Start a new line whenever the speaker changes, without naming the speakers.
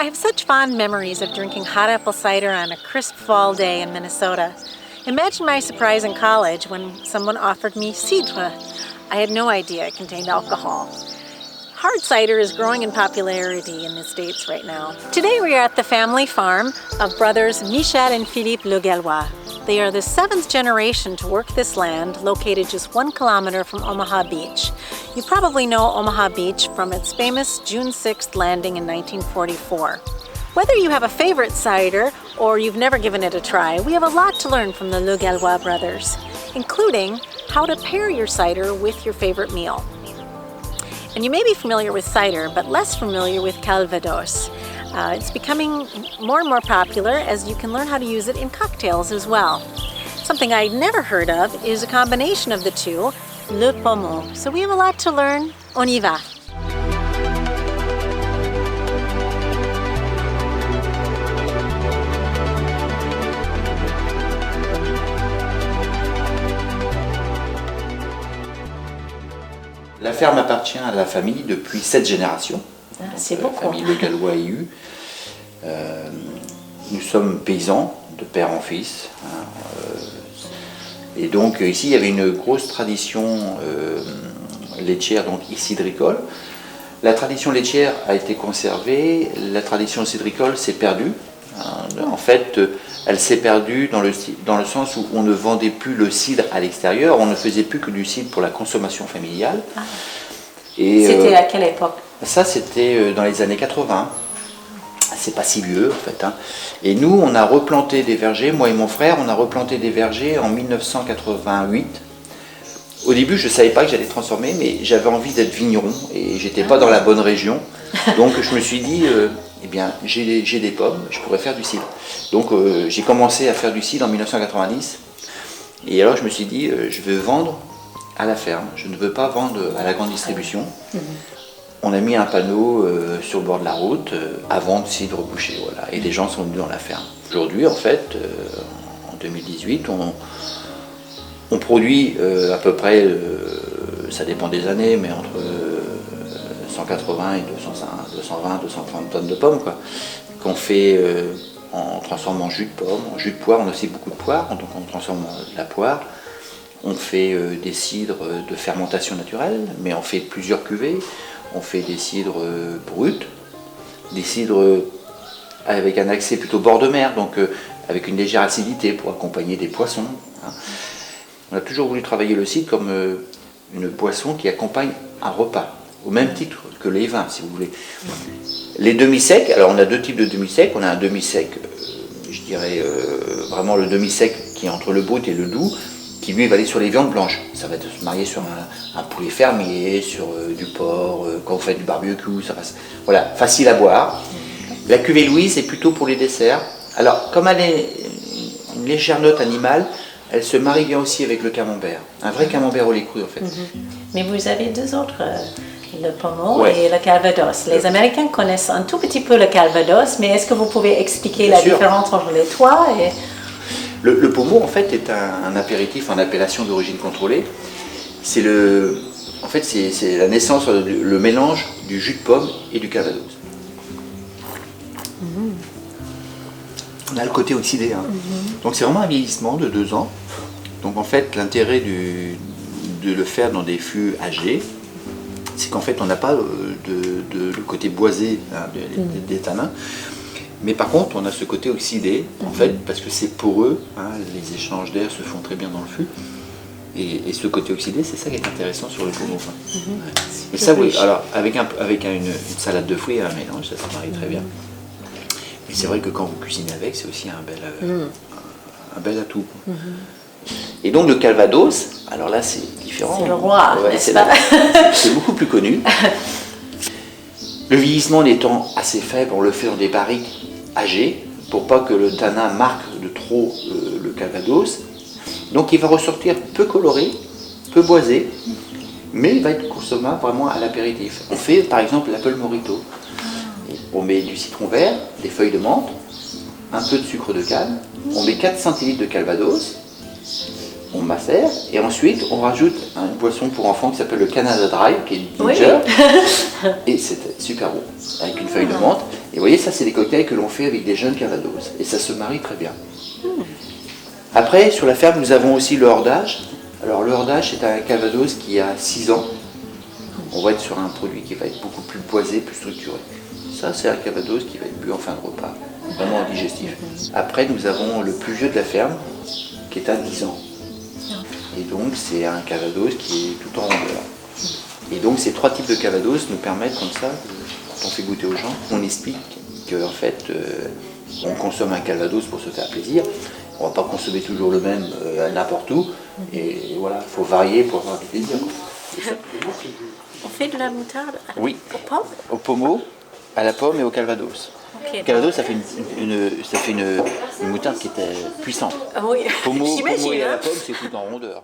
have such fond memories of drinking hot apple cider on a crisp fall day in Minnesota. Imagine my surprise in college when someone offered me cidre. I had no idea it contained alcohol. Hard cider is growing in popularity in the States right now. Today we are at the family farm of brothers Michel and Philippe Le Gallois. They are the 7th generation to work this land, located just 1 kilometer from Omaha Beach. You probably know Omaha Beach from its famous June 6th landing in 1944. Whether you have a favorite cider or you've never given it a try, we have a lot to learn from the Le Gallois brothers, including how to pair your cider with your favorite meal. And you may be familiar with cider, but less familiar with Calvados. It's becoming more and more popular as you can learn how to use it in cocktails as well. Something I'd never heard of is a combination of the two, le pommeau. So we have a lot to learn. On y va.
La ferme appartient à la famille depuis 7 générations.
C'est beaucoup.
La famille Le Gallois EU. Nous sommes paysans de père en fils. Et donc ici il y avait une grosse tradition laitière, donc cidricole. La tradition laitière a été conservée, la tradition cidricole s'est perdue. En fait, elle s'est perdue dans le sens où on ne vendait plus le cidre à l'extérieur, on ne faisait plus que du cidre pour la consommation familiale.
Ah.
Et,
c'était à quelle époque?
Ça, c'était dans les années 80. C'est pas si vieux en fait. Et nous, on a replanté des vergers, moi et mon frère, on a replanté des vergers en 1988. Au début, je ne savais pas que j'allais transformer, mais j'avais envie d'être vigneron et j'étais pas dans la bonne région. Donc je me suis dit, eh bien, j'ai des pommes, je pourrais faire du cidre. Donc j'ai commencé à faire du cidre en 1990. Et alors je me suis dit, je veux vendre à la ferme, je ne veux pas vendre à la grande distribution. On a mis un panneau sur le bord de la route, à vendre cidre bouché, voilà. Et les gens sont venus dans la ferme. Aujourd'hui, en fait, en 2018, on produit à peu près, ça dépend des années, mais entre 180 et 220, 230 tonnes de pommes, quoi. Qu'on fait, on transforme en jus de pomme, en jus de poire. On a aussi beaucoup de poire, donc on transforme la poire. On fait des cidres de fermentation naturelle, mais on fait plusieurs cuvées. On fait des cidres bruts, des cidres avec un accès plutôt bord de mer, donc avec une légère acidité pour accompagner des poissons. On a toujours voulu travailler le cidre comme une boisson qui accompagne un repas, au même titre que les vins, si vous voulez. Les demi-secs, alors on a 2 types de demi-secs. On a un demi-sec, je dirais vraiment le demi-sec qui est entre le brut et le doux, qui lui va aller sur les viandes blanches. Ça va se marier sur un poulet fermier, sur du porc, quand vous faites du barbecue, ça passe. Voilà, facile à boire. La cuvée Louise est plutôt pour les desserts. Alors, comme elle est une légère note animale, elle se marie bien aussi avec le camembert. Un vrai camembert au lait cru, en fait.
Mais vous avez 2 autres, le pommeau et le calvados. Les Américains connaissent un tout petit peu le calvados, mais est-ce que vous pouvez expliquer la différence entre les 3 et...
Le pommeau, en fait, est un apéritif en appellation d'origine contrôlée. C'est en fait, c'est la naissance, le mélange du jus de pomme et du calvados. On a le côté oxydé. Donc c'est vraiment un vieillissement de 2 ans. Donc en fait, l'intérêt de le faire dans des fûts âgés, c'est qu'en fait, on n'a pas le côté boisé des tanins. Mais par contre, on a ce côté oxydé, en fait, parce que c'est poreux, les échanges d'air se font très bien dans le fût. Et ce côté oxydé, c'est ça qui est intéressant sur le pommeau. Et ça, oui, alors, avec une salade de fruits et un mélange, ça marie très bien. Et c'est vrai que quand vous cuisinez avec, c'est aussi un bel atout. Et donc le calvados, alors là, c'est différent.
C'est le roi, n'est-ce pas?
C'est beaucoup plus connu. Le vieillissement étant assez faible, on le fait dans des barriques âgées pour pas que le tanin marque de trop le calvados. Donc il va ressortir peu coloré, peu boisé, mais il va être consommable vraiment à l'apéritif. On fait par exemple l'Apple Morito. On met du citron vert, des feuilles de menthe, un peu de sucre de canne, on met 4 centilitres de calvados, on macère et ensuite on rajoute une boisson pour enfants qui s'appelle le Canada Dry, qui est du ginger, et c'est super bon, avec une feuille de menthe. Et vous voyez, ça, c'est des cocktails que l'on fait avec des jeunes Calvados. Et ça se marie très bien. Après, sur la ferme, nous avons aussi le hordage. Alors, le hordage, c'est un Calvados qui a 6 ans. On va être sur un produit qui va être beaucoup plus poisé, plus structuré. Ça, c'est un Calvados qui va être bu en fin de repas, vraiment digestif. Après, nous avons le plus vieux de la ferme, qui est à 10 ans. Et donc, c'est un Calvados qui est tout en rondeur. Et donc, ces 3 types de Calvados nous permettent, comme ça, quand on fait goûter aux gens, on explique qu'en fait, on consomme un Calvados pour se faire plaisir. On ne va pas consommer toujours le même n'importe où. Et voilà, il faut varier pour avoir du plaisir.
On fait de la moutarde
Oui.
aux pommes?
Au pommeau, à la pomme et au Calvados.
Ok.
Le Calvados, ça fait une moutarde qui était puissante.
Ah oui,
Pommeau et à
j'imagine.
la
Hein?
pomme, c'est tout en rondeur.